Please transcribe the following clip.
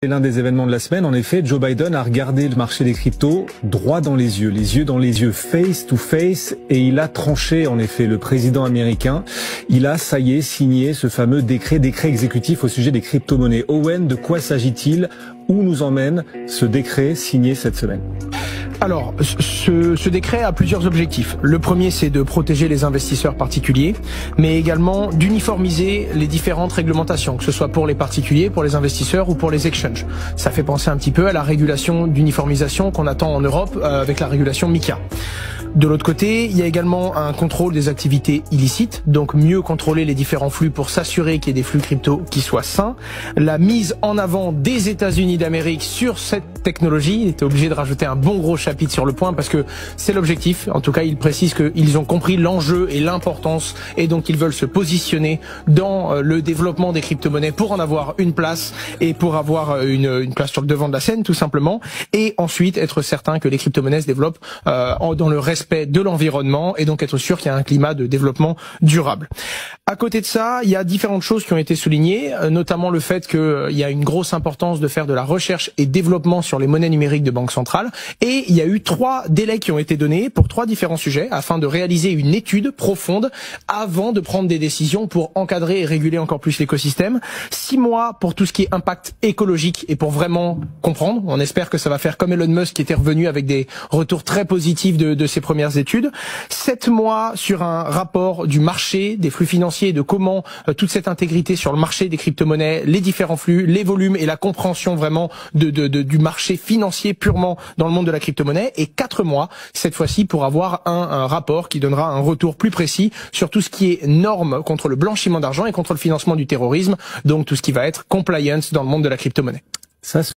C'est l'un des événements de la semaine. En effet, Joe Biden a regardé le marché des cryptos droit dans les yeux dans les yeux, face to face, et il a tranché, en effet, le président américain. Il a, ça y est, signé ce fameux décret exécutif au sujet des crypto-monnaies. Owen, de quoi s'agit-il? Où nous emmène ce décret signé cette semaine? Alors, ce décret a plusieurs objectifs. Le premier, c'est de protéger les investisseurs particuliers, mais également d'uniformiser les différentes réglementations, que ce soit pour les particuliers, pour les investisseurs ou pour les exchanges. Ça fait penser un petit peu à la régulation d'uniformisation qu'on attend en Europe avec la régulation MiCA. De l'autre côté, il y a également un contrôle des activités illicites, donc mieux contrôler les différents flux pour s'assurer qu'il y ait des flux crypto qui soient sains. La mise en avant des États-Unis d'Amérique sur cette technologie, il était obligé de rajouter un bon gros chapitre sur le point parce que c'est l'objectif. En tout cas, il précise qu'ils ont compris l'enjeu et l'importance et donc ils veulent se positionner dans le développement des crypto-monnaies pour en avoir une place et pour avoir une place sur le devant de la scène tout simplement, et ensuite être certain que les crypto-monnaies se développent dans le respect de l'environnement et donc être sûr qu'il y a un climat de développement durable. À côté de ça, il y a différentes choses qui ont été soulignées, notamment le fait qu'il y a une grosse importance de faire de la recherche et développement sur les monnaies numériques de banque centrale, et il y a eu 3 délais qui ont été donnés pour 3 différents sujets afin de réaliser une étude profonde avant de prendre des décisions pour encadrer et réguler encore plus l'écosystème. 6 mois pour tout ce qui est impact écologique et pour vraiment comprendre. On espère que ça va faire comme Elon Musk qui était revenu avec des retours très positifs de ses premières études. 7 mois sur un rapport du marché, des flux financiers, de comment toute cette intégrité sur le marché des crypto-monnaies, les différents flux, les volumes et la compréhension vraiment du marché financier purement dans le monde de la crypto-monnaie. Et 4 mois, cette fois-ci, pour avoir un rapport qui donnera un retour plus précis sur tout ce qui est normes contre le blanchiment d'argent et contre le financement du terrorisme, donc tout ce qui va être compliance dans le monde de la crypto-monnaie. Ça,